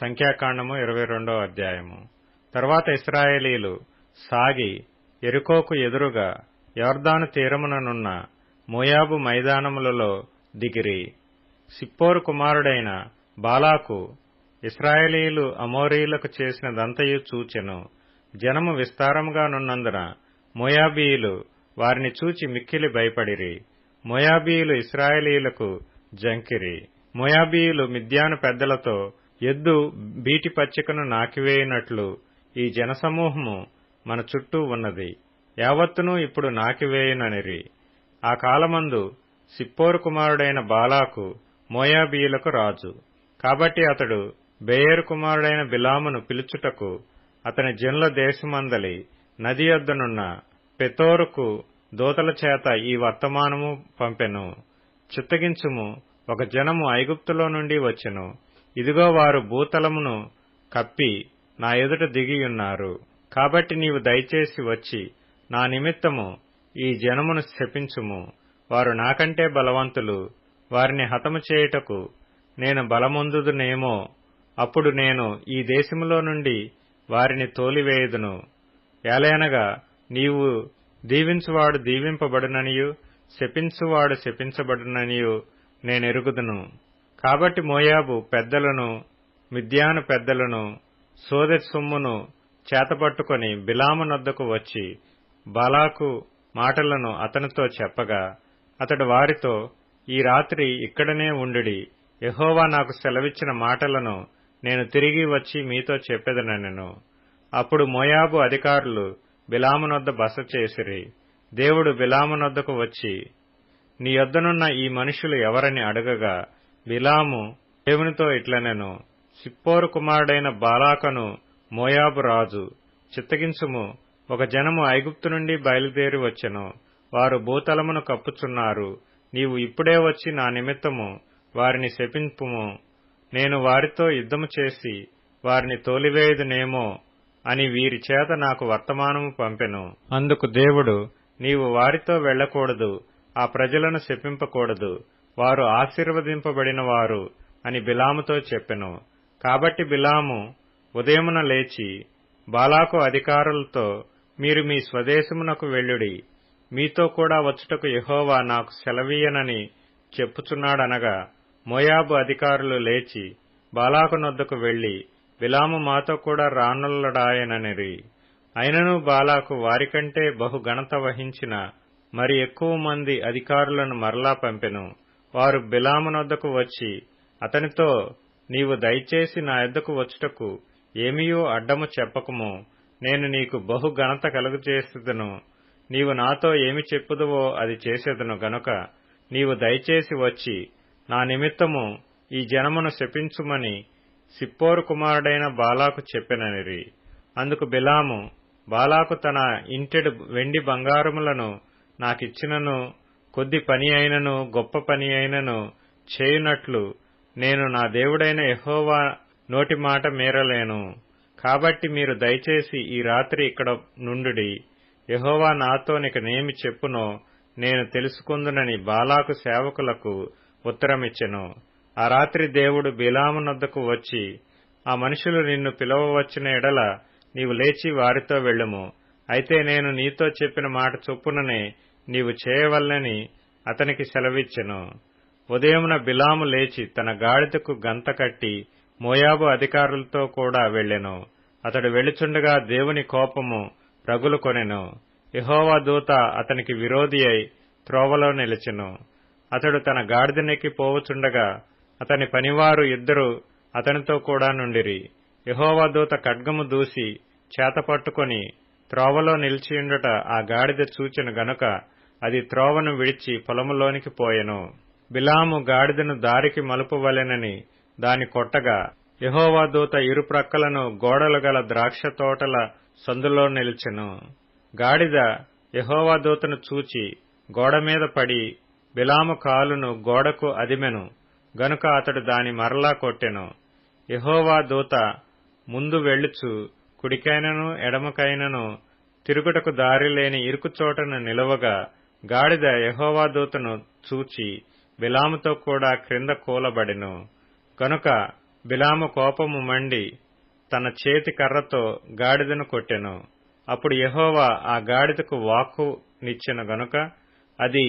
సంఖ్యాకాండము 22వ అధ్యాయము. తరువాత ఇశ్రాయేలీలు సాగి యెరికోకు ఎదురుగా యొర్దాను తీరముననున్న మోయాబు మైదానములలో దిగిరి. సిప్పోరు కుమారుడైన బాలాకు ఇశ్రాయేలీలు అమోరీయులకు చేసినదంతయు చూచెను. జనము విస్తారముగానున్నందున మోయాబీయులు వారిని చూచి మిక్కిలి భయపడిరి. మోయాబీయులు ఇశ్రాయేలీయులకు జంకిరి. మోయాబీయులు మిద్యాను పెద్దలతో ఎద్దు బీటి పచ్చికను నాకివేయునట్లు ఈ జనసమూహము మన చుట్టూ ఉన్నది, యావత్తునూ ఇప్పుడు నాకివేయుననిరి. ఆ కాలమందు సిప్పోరు కుమారుడైన బాలాకు మోయాబీయులకు రాజు. కాబట్టి అతడు బెయేరు కుమారుడైన బిలామును పిలుచుటకు అతని జనుల దేశమందలి నది యొద్దనున్న పెతోరుకు దూతల చేత ఈ వర్తమానము పంపెను. చిత్తగించుము, ఒక జనము ఐగుప్తులో నుండి వచ్చెను. ఇదిగో వారు భూతలమును కప్పి నా ఎదుట దిగియున్నారు. కాబట్టి నీవు దయచేసి వచ్చి నా నిమిత్తము ఈ జనమును శపించుము. వారు నాకంటే బలవంతులు, వారిని హతము చేయుటకు నేను బలమొందుదునేమో. అప్పుడు నేను ఈ దేశములో నుండి వారిని తోలివేయుదును. ఏలయనగా నీవు దీవించువాడు దీవింపబడుననియు శపించువాడు శపించబడుననియు నేనెరుగుదును. కాబట్టి మోయాబు పెద్దలను మిద్యాను పెద్దలను సోదె సొమ్మును చేతపట్టుకొని బిలాము నొద్దకు వచ్చి బాలాకు మాటలను అతనితో చెప్పగా, అతడు వారితో, ఈ రాత్రి ఇక్కడనే ఉండుడి, యెహోవా నాకు సెలవిచ్చిన మాటలను నేను తిరిగి వచ్చి మీతో చెప్పెదనెను. అప్పుడు మోయాబు అధికారులు బిలాము నొద్ద బస చేసిరి. దేవుడు బిలాము నొద్దకు వచ్చి, నీ యొద్దనున్న ఈ మనుషులు ఎవరని అడగగా, బిలాము దేవునితో ఇట్లనెను, సిప్పోరు కుమారుడైన బాలాకను మోయాబు రాజు. చిత్తగించుము, ఒక జనము ఐగుప్తు నుండి బయలుదేరి వచ్చెను. వారు భూతలమును కప్పుచున్నారు. నీవు ఇప్పుడే వచ్చి నా నిమిత్తము వారిని శపింపుము. నేను వారితో యుద్ధము చేసి వారిని తోలివేయుదునేమో అని వీరి చేత నాకు వర్తమానము పంపెను. అందుకు దేవుడు, నీవు వారితో వెళ్లకూడదు, ఆ ప్రజలను శపింపకూడదు, వారు ఆశీర్వదింపబడిన వారు అని బిలాముతో చెప్పెను. కాబట్టి బిలాము ఉదయమున లేచి బాలాకు అధికారులతో, మీరు మీ స్వదేశమునకు వెళ్ళుడి, మీతో కూడా వచ్చుటకు యెహోవా నాకు సెలవీయనని చెప్పుచున్నాడనగా, మోయాబు అధికారులు లేచి బాలాకు నొద్దకు వెళ్లి, బిలాము మాతో కూడా రానుల్లడాయననిరి. అయినను బాలాకు వారికంటే బహు ఘనత వహించిన మరి ఎక్కువ మంది అధికారులను మరలా పంపెను. వారు బిలాము నొద్దకు వచ్చి అతనితో, నీవు దయచేసి నా యొద్దకు వచ్చుటకు ఏమీయూ అడ్డము చెప్పకుము, నేను నీకు బహు ఘనత కలుగజేసెదను. నీవు నాతో ఏమి చెప్పుదువో అది చేసేదను గనుక నీవు దయచేసి వచ్చి నా నిమిత్తము ఈ జనమును శపించుమని సిప్పోరు కుమారుడైన బాలాకు చెప్పెననిరి. అందుకు బిలాము, బాలాకు తన ఇంటెడు వెండి బంగారములను నాకిచ్చినను, కొద్ది పని అయినను గొప్ప పని అయినను చేయునట్లు నేను నా దేవుడైన యెహోవా నోటి మాట మీరలేను. కాబట్టి మీరు దయచేసి ఈ రాత్రి ఇక్కడ నుండుడి, యెహోవా నాతోనికనేమి చెప్పునో నేను తెలుసుకుందునని బాలాకు సేవకులకు ఉత్తరమిచ్చెను. ఆ రాత్రి దేవుడు బిలాము నొద్దకు వచ్చి, ఆ మనుషులు నిన్ను పిలవవచ్చిన ఎడల నీవు లేచి వారితో వెళ్ళుము. అయితే నేను నీతో చెప్పిన మాట చొప్పుననే నీవు చేయవలనని అతనికి సెలవిచ్చెను. ఉదయమున బిలాము లేచి తన గాడిదకు గంత కట్టి మోయాబు అధికారులతో కూడా వెళ్ళెను. అతడు వెళుచుండగా దేవుని కోపము రగులుకొనెను. యెహోవా దూత అతనికి విరోధి అయి త్రోవలో నిలిచెను. అతడు తన గాడిదనెక్కి పోవుచుండగా అతని పనివారు ఇద్దరు అతనితో కూడా నుండిరి. యెహోవా దూత ఖడ్గము దూసి చేతపట్టుకొని త్రోవలో నిలిచియుండుట ఆ గాడిద చూచెను గనుక అది త్రోవను విడిచి పొలములోనికి పోయెను. బిలాము గాడిదను దారికి మలుపవలెనని దాని కొట్టగా, యెహోవా దూత ఇరుప్రక్కలను గోడలు గల ద్రాక్ష తోటల సందులో నిలిచెను. గాడిద యెహోవా దూతను చూచి గోడమీద పడి బిలాము కాలును గోడకు అదిమెను గనుక అతడు దాని మరలా కొట్టెను. యెహోవా దూత ముందు వెళ్ళుచు కుడికైనను ఎడమకైనను తిరుగుటకు దారిలేని ఇరుకుచోటను నిలవగా, గాడిద యెహోవా దూతను చూచి బిలాముతో కూడా క్రింద కూలబడెను. గనుక బిలాము కోపము మండి తన చేతి కర్రతో గాడిదను కొట్టెను. అప్పుడు యెహోవా ఆ గాడిదకు వాక్కునిచ్చెను గనుక అది,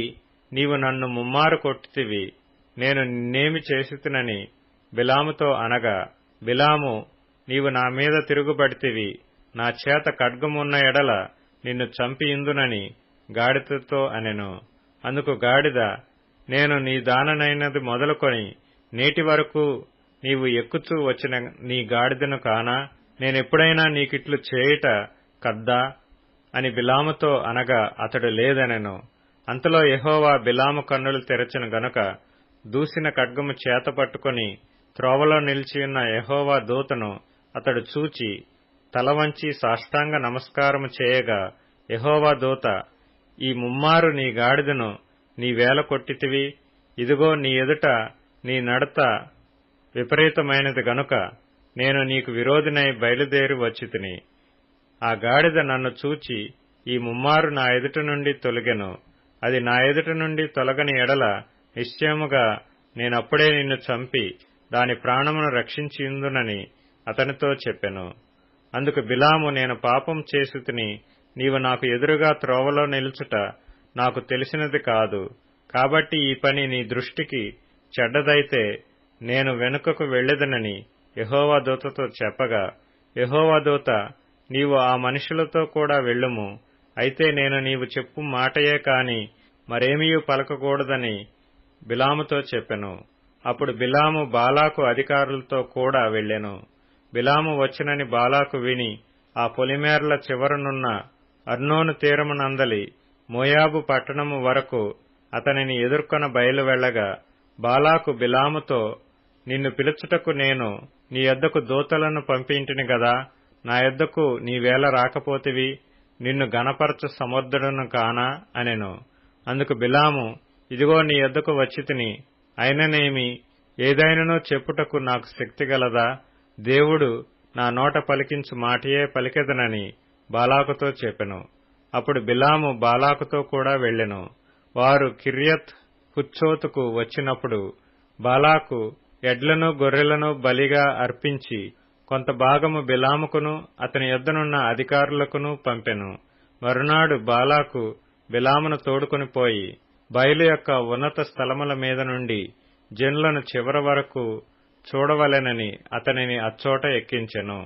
నీవు నన్ను ముమ్మారు కొట్టితివి, నేను నిన్నేమి చేసితినని బిలాముతో అనగా, బిలాము, నీవు నా మీద తిరుగుబడితివి, నా చేత ఖడ్గమున్న ఎడల నిన్ను చంపియుందునని గాడిదతో అనెను. అందుకు గాడిద, నేను నీ దాననైనది మొదలుకొని నేటి వరకు నీవు ఎక్కుచూ వచ్చిన నీ గాడిదను కానా? నేనెప్పుడైనా నీకిట్లు చేయుట కద్దా అని బిలాముతో అనగా అతడు లేదనెను. అంతలో యెహోవా బిలాము కన్నులు తెరచెను గనుక దూసిన ఖడ్గము చేత పట్టుకుని త్రోవలో నిలిచియున్న యెహోవా దూతను అతడు చూచి తలవంచి సాష్టాంగ నమస్కారము చేయగా, యెహోవా దూత, ఈ ముమ్మారు నీ గాడిదను నీవేల కొట్టితివి? ఇదిగో నీ ఎదుట నీ నడత విపరీతమైనది గనుక నేను నీకు విరోధినై బయలుదేరి వచ్చితిని. ఆ గాడిద నన్ను చూచి ఈ ముమ్మారు నా ఎదుట నుండి తొలగెను. అది నా ఎదుట నుండి తొలగని ఎడల నిశ్చయముగా నేనప్పుడే నిన్ను చంపి దాని ప్రాణమును రక్షించియుందునని అతనితో చెప్పెను. అందుకు బిలాము, నేను పాపం చేసితిని, నీవు నాకు ఎదురుగా త్రోవలో నిలుచుట నాకు తెలిసినది కాదు. కాబట్టి ఈ పని నీ దృష్టికి చెడ్డదైతే నేను వెనుకకు వెళ్ళెదనని యెహోవా దూతతో చెప్పగా, యెహోవా దూత, నీవు ఆ మనుషులతో కూడా వెళ్ళుము, అయితే నేను నీవు చెప్పు మాటయే కాని మరేమీయూ పలకకూడదని బిలాముతో చెప్పెను. అప్పుడు బిలాము బాలాకు అధికారులతో కూడా వెళ్ళెను. బిలాము వచ్చినని బాలాకు విని ఆ పొలిమేర్ల చివరనున్న అర్నోను తీరమునందలి మోయాబు పట్టణము వరకు అతనిని ఎదుర్కొన బయలు వెళ్లగా, బాలాకు బిలాముతో, నిన్ను పిలుచుటకు నేను నీ యొద్దకు దూతలను పంపింటిని గదా, నా యొద్దకు నీవేళ రాకపోతివి, నిన్ను గణపరచ సమర్థుడను కానా అనెను. అందుకు బిలాము, ఇదిగో నీ యొద్దకు వచ్చితిని, అయిననేమి, ఏదైనను చెప్పుటకు నాకు శక్తి గలదా? దేవుడు నా నోట పలికించు మాటయే పలికెదనని బాలాకుతో చెప్పెను. అప్పుడు బిలాము బాలాకుతో కూడా వెళ్ళెను. వారు కిర్యత్ హుచ్చోతుకు వచ్చినప్పుడు బాలాకు ఎడ్లను గొర్రెలను బలిగా అర్పించి కొంత భాగము బిలాముకును అతని యొద్దనున్న అధికారులకును పంపెను. మరునాడు బాలాకు బిలామును తోడుకొని పోయి బయలు యొక్క ఉన్నత స్థలముల మీద నుండి జనులను చివర వరకు చూడవలెనని అతనిని అచ్చోట ఎక్కించెను.